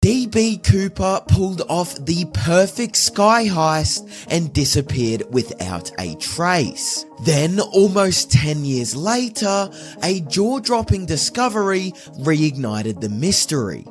DB Cooper pulled off the perfect sky heist and disappeared without a trace. Then, almost 10 years later, a jaw-dropping discovery reignited the mystery.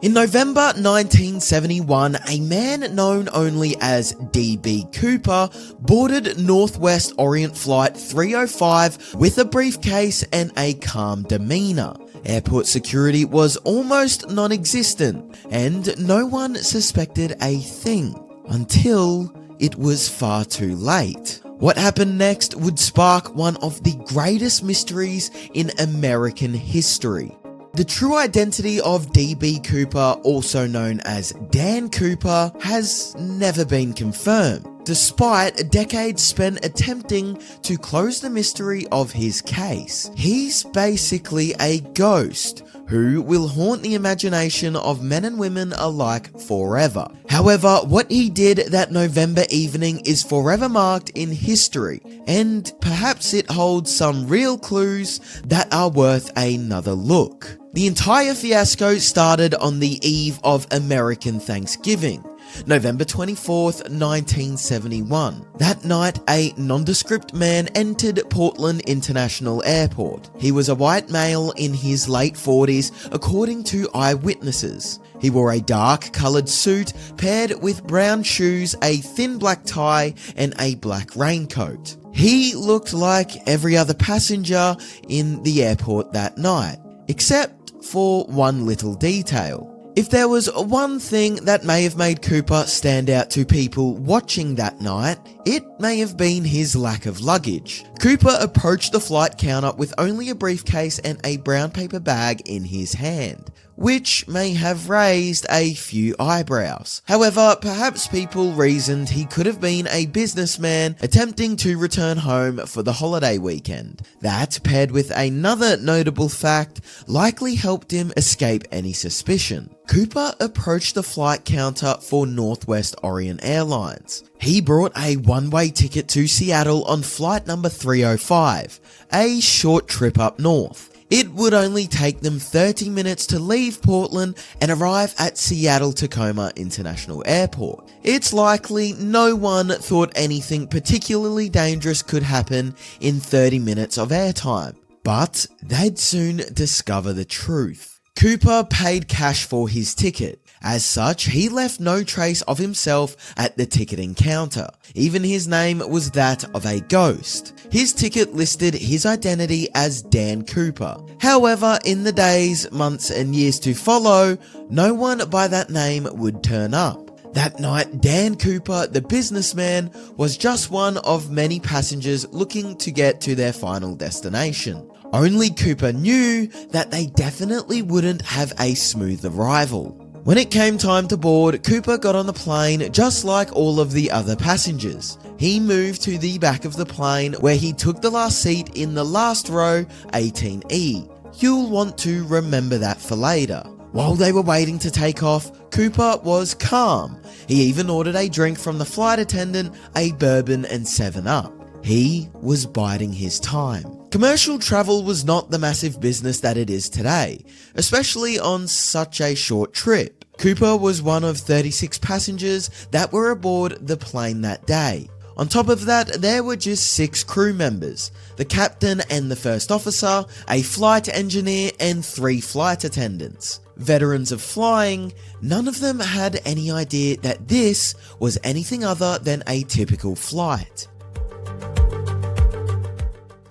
In November 1971, a man known only as DB Cooper boarded Northwest Orient Flight 305 with a briefcase and a calm demeanor. Airport security was almost non-existent, and no one suspected a thing until it was far too late. What happened next would spark one of the greatest mysteries in American history. The true identity of DB Cooper, also known as Dan Cooper, has never been confirmed, despite decades spent attempting to close the mystery of his case. He's basically a ghost who will haunt the imagination of men and women alike forever. However, what he did that November evening is forever marked in history, and perhaps it holds some real clues that are worth another look. The entire fiasco started on the eve of American Thanksgiving, November 24th, 1971. That night, a nondescript man entered Portland International Airport. He was a white male in his late 40s, according to eyewitnesses. He wore a dark-coloured suit paired with brown shoes, a thin black tie, and a black raincoat. He looked like every other passenger in the airport that night, except for one little detail. If there was one thing that may have made Cooper stand out to people watching that night, it may have been his lack of luggage. Cooper approached the flight counter with only a briefcase and a brown paper bag in his hand, which may have raised a few eyebrows. However, perhaps people reasoned he could have been a businessman attempting to return home for the holiday weekend. That, paired with another notable fact, likely helped him escape any suspicion. Cooper approached the flight counter for Northwest Orient Airlines. He brought a one-way ticket to Seattle on flight number 305, a short trip up north. It would only take them 30 minutes to leave Portland and arrive at Seattle-Tacoma International Airport. It's likely no one thought anything particularly dangerous could happen in 30 minutes of airtime, but they'd soon discover the truth. Cooper paid cash for his ticket. As such, he left no trace of himself at the ticketing counter. Even his name was that of a ghost. His ticket listed his identity as Dan Cooper. However, in the days, months, and years to follow, no one by that name would turn up. That night, Dan Cooper, the businessman, was just one of many passengers looking to get to their final destination. Only Cooper knew that they definitely wouldn't have a smooth arrival. When it came time to board, Cooper got on the plane just like all of the other passengers. He moved to the back of the plane where he took the last seat in the last row, 18E. You'll want to remember that for later. While they were waiting to take off, Cooper was calm. He even ordered a drink from the flight attendant, a bourbon and 7-Up. He was biding his time. Commercial travel was not the massive business that it is today, especially on such a short trip. Cooper was one of 36 passengers that were aboard the plane that day. On top of that, there were just 6 crew members, the captain and the first officer, a flight engineer, and 3 flight attendants. Veterans of flying, none of them had any idea that this was anything other than a typical flight.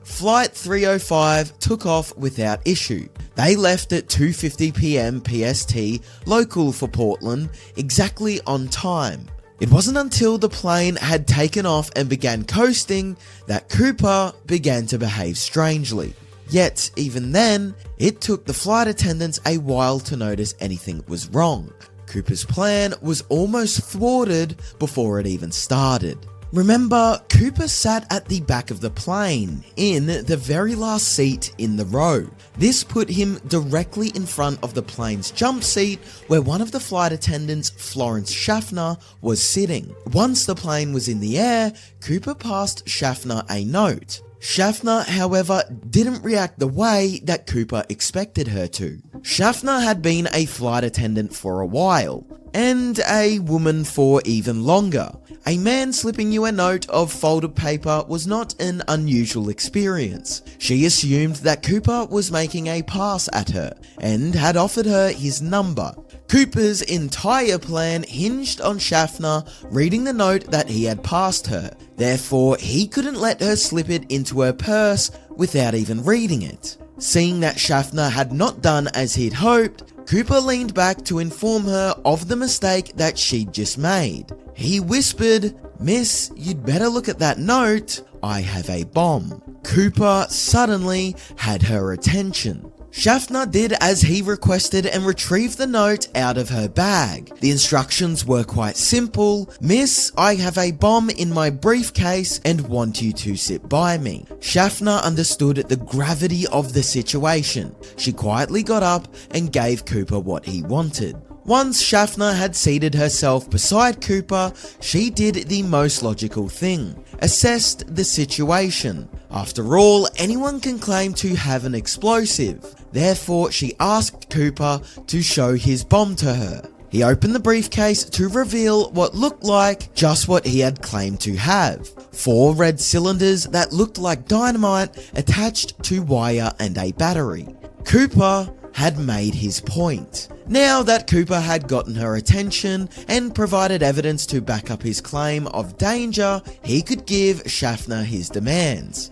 Flight 305 took off without issue. They left at 2:50 PM PST, local for Portland, exactly on time. It wasn't until the plane had taken off and began coasting that Cooper began to behave strangely. Yet, even then, it took the flight attendants a while to notice anything was wrong. Cooper's plan was almost thwarted before it even started. Remember, Cooper sat at the back of the plane, in the very last seat in the row. This put him directly in front of the plane's jump seat, where one of the flight attendants, Florence Schaffner, was sitting. Once the plane was in the air, Cooper passed Schaffner a note. Schaffner, however, didn't react the way that Cooper expected her to. Schaffner had been a flight attendant for a while, and a woman for even longer. A man slipping you a note of folded paper was not an unusual experience. She assumed that Cooper was making a pass at her, and had offered her his number. Cooper's entire plan hinged on Schaffner reading the note that he had passed her. Therefore, he couldn't let her slip it into her purse without even reading it. Seeing that Schaffner had not done as he'd hoped, Cooper leaned back to inform her of the mistake that she'd just made. He whispered, "Miss, you'd better look at that note. I have a bomb." Cooper suddenly had her attention. Schaffner did as he requested and retrieved the note out of her bag. The instructions were quite simple. "Miss, I have a bomb in my briefcase and want you to sit by me." Schaffner understood the gravity of the situation. She quietly got up and gave Cooper what he wanted. Once Schaffner had seated herself beside Cooper, she did the most logical thing: assessed the situation. After all, anyone can claim to have an explosive. Therefore, she asked Cooper to show his bomb to her. He opened the briefcase to reveal what looked like just what he had claimed to have: 4 red cylinders that looked like dynamite attached to wire and a battery. Cooper had made his point. Now that Cooper had gotten her attention and provided evidence to back up his claim of danger, he could give Schaffner his demands.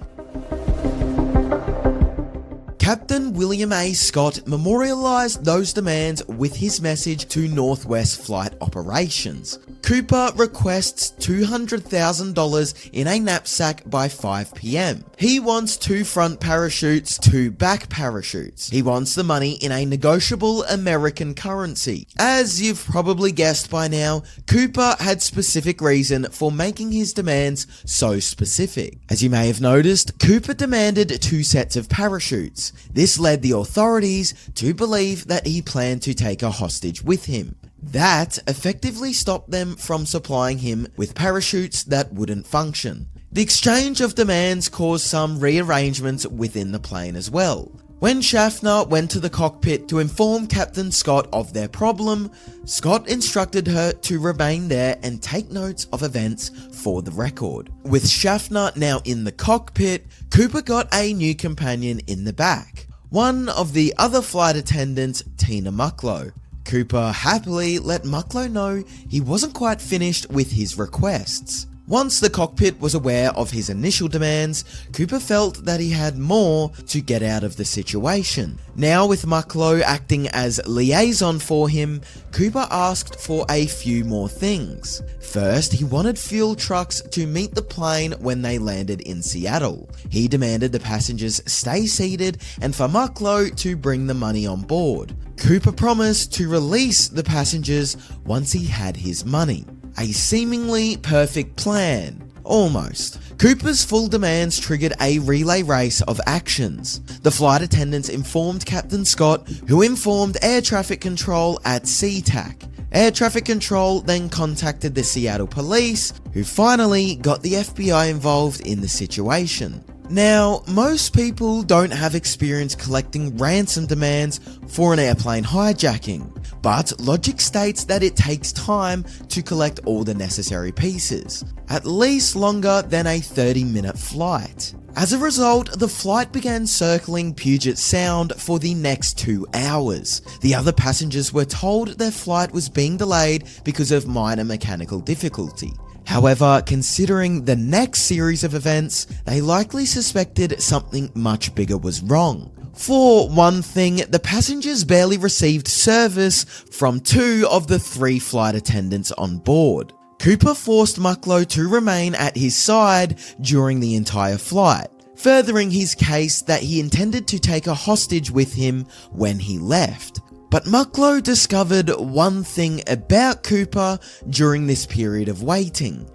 Captain William A. Scott memorialized those demands with his message to Northwest Flight Operations. Cooper requests $200,000 in a knapsack by 5 p.m. He wants 2 front parachutes, 2 back parachutes. He wants the money in a negotiable American currency. As you've probably guessed by now, Cooper had specific reason for making his demands so specific. As you may have noticed, Cooper demanded 2 sets of parachutes. This led the authorities to believe that he planned to take a hostage with him. That effectively stopped them from supplying him with parachutes that wouldn't function. The exchange of demands caused some rearrangements within the plane as well. When Schaffner went to the cockpit to inform Captain Scott of their problem, Scott instructed her to remain there and take notes of events for the record. With Schaffner now in the cockpit, Cooper got a new companion in the back, one of the other flight attendants, Tina Mucklow. Cooper happily let Mucklow know he wasn't quite finished with his requests. Once the cockpit was aware of his initial demands, Cooper felt that he had more to get out of the situation. Now with Mucklow acting as liaison for him, Cooper asked for a few more things. First, he wanted fuel trucks to meet the plane when they landed in Seattle. He demanded the passengers stay seated and for Mucklow to bring the money on board. Cooper promised to release the passengers once he had his money. A seemingly perfect plan. Almost. Cooper's full demands triggered a relay race of actions. The flight attendants informed Captain Scott, who informed Air Traffic Control at SeaTac. Air Traffic Control then contacted the Seattle police, who finally got the FBI involved in the situation. Now, most people don't have experience collecting ransom demands for an airplane hijacking, but logic states that it takes time to collect all the necessary pieces, at least longer than a 30-minute flight. As a result, the flight began circling Puget Sound for the next 2 hours. The other passengers were told their flight was being delayed because of minor mechanical difficulty. However, considering the next series of events, they likely suspected something much bigger was wrong. For one thing, the passengers barely received service from 2 of the 3 flight attendants on board. Cooper forced Mucklow to remain at his side during the entire flight, furthering his case that he intended to take a hostage with him when he left. But Mucklow discovered one thing about Cooper during this period of waiting.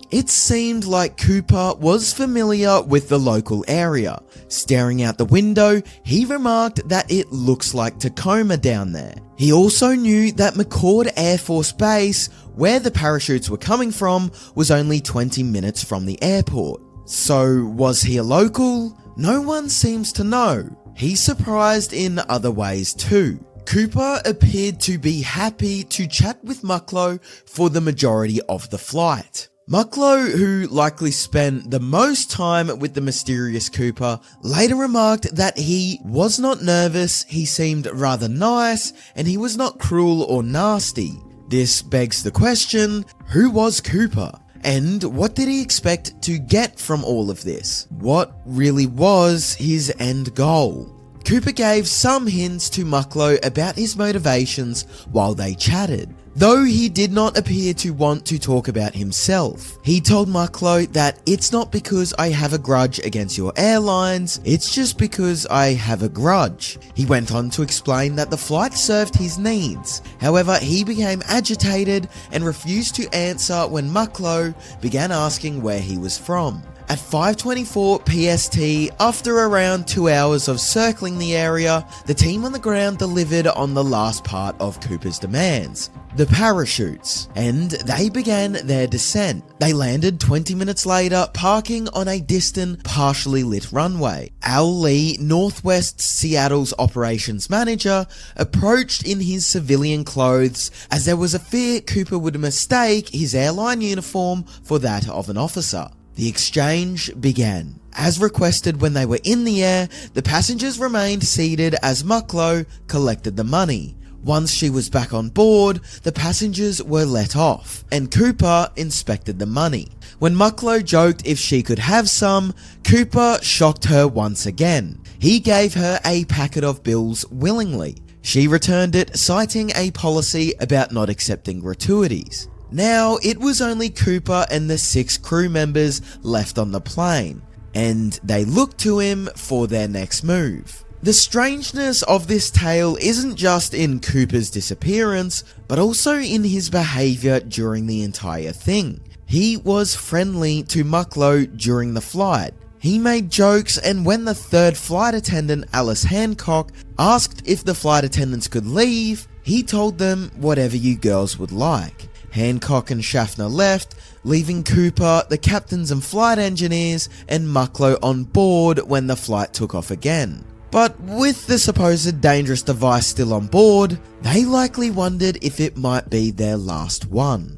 It seemed like Cooper was familiar with the local area. Staring out the window, he remarked that it looks like Tacoma down there. He also knew that McCord Air Force Base, where the parachutes were coming from, was only 20 minutes from the airport. So was he a local? No one seems to know. He's surprised in other ways too. Cooper appeared to be happy to chat with Mucklow for the majority of the flight. Mucklow, who likely spent the most time with the mysterious Cooper, later remarked that he was not nervous, he seemed rather nice, and he was not cruel or nasty. This begs the question, who was Cooper? And what did he expect to get from all of this? What really was his end goal? Cooper gave some hints to Mucklow about his motivations while they chatted, though he did not appear to want to talk about himself. He told Mucklow that it's not because I have a grudge against your airlines, it's just because I have a grudge. He went on to explain that the flight served his needs. However, he became agitated and refused to answer when Mucklow began asking where he was from. At 5:24 PST, after around 2 hours of circling the area, the team on the ground delivered on the last part of Cooper's demands, the parachutes, and they began their descent. They landed 20 minutes later, parking on a distant, partially lit runway. Al Lee, Northwest Seattle's operations manager, approached in his civilian clothes as there was a fear Cooper would mistake his airline uniform for that of an officer. The exchange began. As requested when they were in the air, the passengers remained seated as Mucklow collected the money. Once she was back on board, the passengers were let off, and Cooper inspected the money. When Mucklow joked if she could have some, Cooper shocked her once again. He gave her a packet of bills willingly. She returned it, citing a policy about not accepting gratuities. Now, it was only Cooper and the 6 crew members left on the plane, and they looked to him for their next move. The strangeness of this tale isn't just in Cooper's disappearance, but also in his behaviour during the entire thing. He was friendly to Mucklow during the flight. He made jokes, and when the third flight attendant, Alice Hancock, asked if the flight attendants could leave, he told them whatever you girls would like. Hancock and Schaffner left, leaving Cooper, the captains and flight engineers, and Mucklow on board when the flight took off again. But with the supposed dangerous device still on board, they likely wondered if it might be their last one.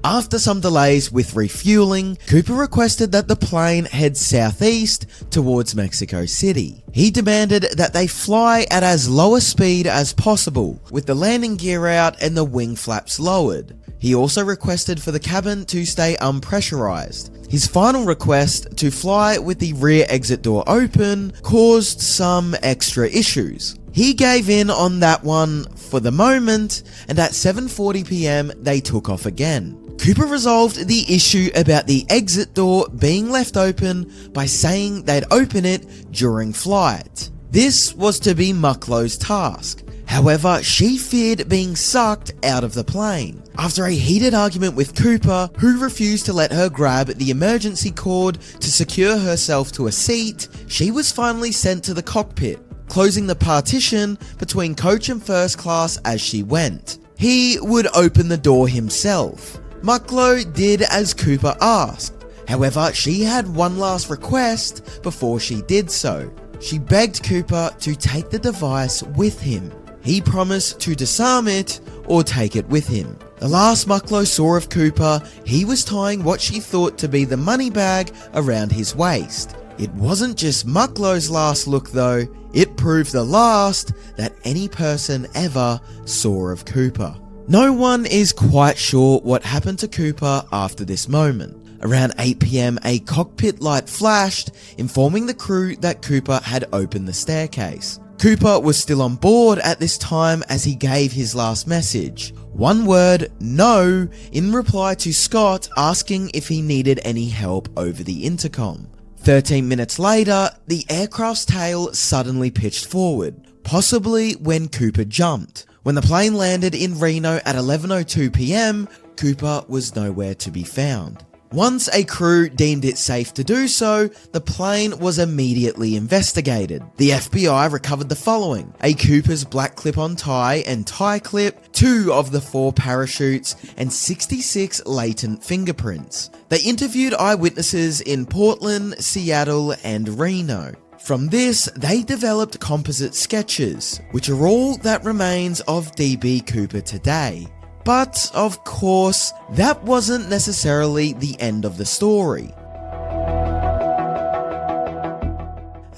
After some delays with refueling, Cooper requested that the plane head southeast towards Mexico City. He demanded that they fly at as low a speed as possible, with the landing gear out and the wing flaps lowered. He also requested for the cabin to stay unpressurized. His final request, to fly with the rear exit door open, caused some extra issues. He gave in on that one for the moment, and at 7:40 PM they took off again. Cooper resolved the issue about the exit door being left open by saying they'd open it during flight. This was to be Mucklow's task. However, she feared being sucked out of the plane. After a heated argument with Cooper, who refused to let her grab the emergency cord to secure herself to a seat, she was finally sent to the cockpit, closing the partition between coach and first class as she went. He would open the door himself. Mucklow did as Cooper asked. However, she had one last request before she did so. She begged Cooper to take the device with him. He promised to disarm it or take it with him. The last Mucklow saw of Cooper, he was tying what she thought to be the money bag around his waist. It wasn't just Mucklow's last look though, it proved the last that any person ever saw of Cooper. No one is quite sure what happened to Cooper after this moment. Around 8 PM, a cockpit light flashed, informing the crew that Cooper had opened the staircase. Cooper was still on board at this time as he gave his last message. One word, no, in reply to Scott asking if he needed any help over the intercom. 13 minutes later, the aircraft's tail suddenly pitched forward, possibly when Cooper jumped. When the plane landed in Reno at 11:02 PM, Cooper was nowhere to be found. Once a crew deemed it safe to do so, the plane was immediately investigated. The FBI recovered the following: a Cooper's black clip-on tie and tie clip, 2 of the 4 parachutes, and 66 latent fingerprints. They interviewed eyewitnesses in Portland, Seattle, and Reno. From this, they developed composite sketches, which are all that remains of D.B. Cooper today. But, of course, that wasn't necessarily the end of the story.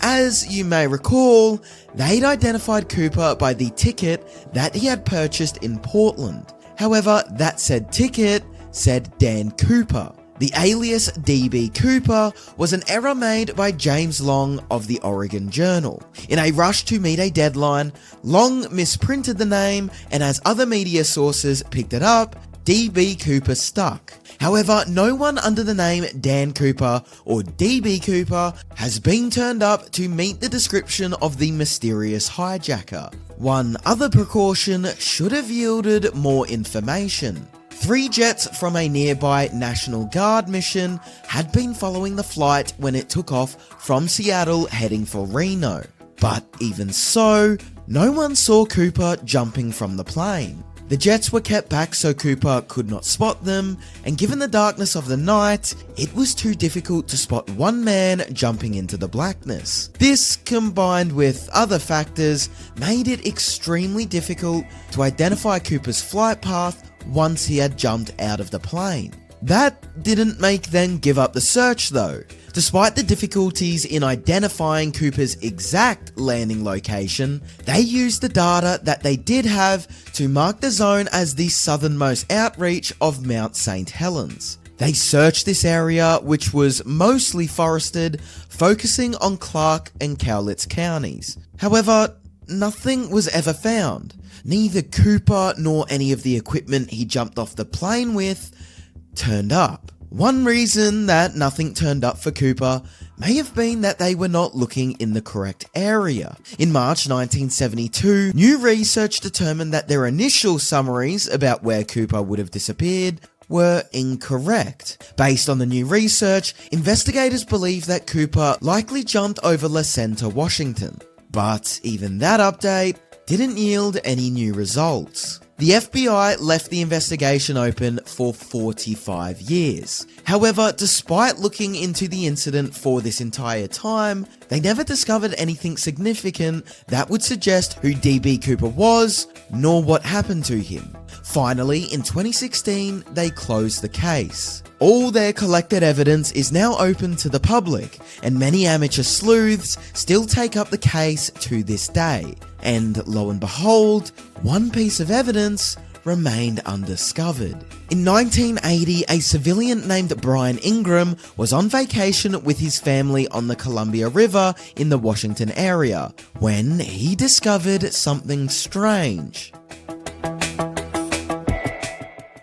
As you may recall, they'd identified Cooper by the ticket that he had purchased in Portland. However, that said ticket said Dan Cooper. The alias D.B. Cooper was an error made by James Long of the Oregon Journal. In a rush to meet a deadline, Long misprinted the name, and as other media sources picked it up, D.B. Cooper stuck. However, no one under the name Dan Cooper or D.B. Cooper has been turned up to meet the description of the mysterious hijacker. One other precaution should have yielded more information. 3 jets from a nearby National Guard mission had been following the flight when it took off from Seattle heading for Reno. But even so, no one saw Cooper jumping from the plane. The jets were kept back so Cooper could not spot them, and given the darkness of the night, it was too difficult to spot one man jumping into the blackness. This, combined with other factors, made it extremely difficult to identify Cooper's flight path once he had jumped out of the plane. That didn't make them give up the search though. Despite the difficulties in identifying Cooper's exact landing location, they used the data that they did have to mark the zone as the southernmost outreach of Mount St. Helens. They searched this area, which was mostly forested, focusing on Clark and Cowlitz counties. However, nothing was ever found. Neither Cooper nor any of the equipment he jumped off the plane with turned up. One reason that nothing turned up for Cooper may have been that they were not looking in the correct area. In March 1972, new research determined that their initial summaries about where Cooper would have disappeared were incorrect. Based on the new research, investigators believe that Cooper likely jumped over La Center, Washington. But even that update didn't yield any new results. The FBI left the investigation open for 45 years. However, despite looking into the incident for this entire time, they never discovered anything significant that would suggest who D.B. Cooper was, nor what happened to him. Finally, in 2016, they closed the case. All their collected evidence is now open to the public, and many amateur sleuths still take up the case to this day. And lo and behold, one piece of evidence remained undiscovered. In 1980, a civilian named Brian Ingram was on vacation with his family on the Columbia River in the Washington area when he discovered something strange.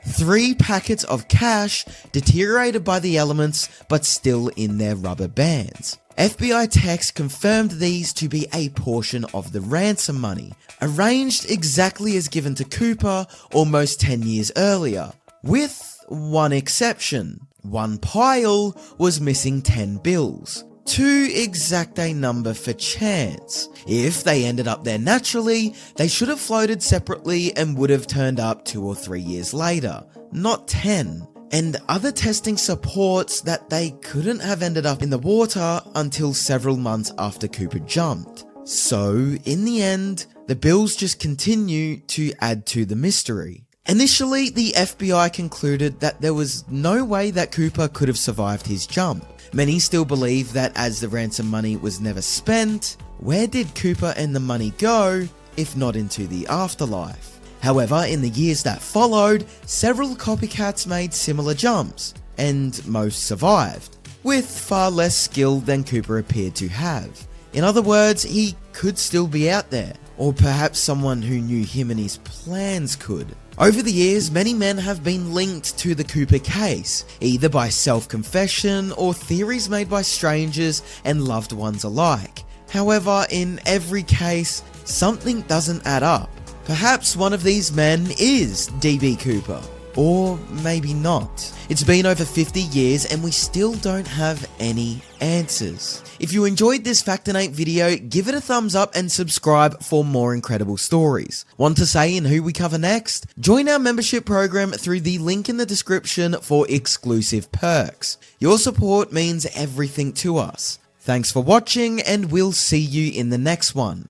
3 packets of cash deteriorated by the elements but still in their rubber bands. FBI techs confirmed these to be a portion of the ransom money, arranged exactly as given to Cooper almost 10 years earlier, with one exception. One pile was missing 10 bills. Too exact a number for chance. If they ended up there naturally, they should have floated separately and would have turned up 2 or 3 years later, not 10. And other testing supports that they couldn't have ended up in the water until several months after Cooper jumped. So, in the end, the bills just continue to add to the mystery. Initially, the FBI concluded that there was no way that Cooper could have survived his jump. Many still believe that as the ransom money was never spent, where did Cooper and the money go, if not into the afterlife? However, in the years that followed, several copycats made similar jumps, and most survived, with far less skill than Cooper appeared to have. In other words, he could still be out there, or perhaps someone who knew him and his plans could. Over the years, many men have been linked to the Cooper case, either by self-confession or theories made by strangers and loved ones alike. However, in every case, something doesn't add up. Perhaps one of these men is D.B. Cooper. Or maybe not. It's been over 50 years and we still don't have any answers. If you enjoyed this Factinate video, give it a thumbs up and subscribe for more incredible stories. Want to say in who we cover next? Join our membership program through the link in the description for exclusive perks. Your support means everything to us. Thanks for watching and we'll see you in the next one.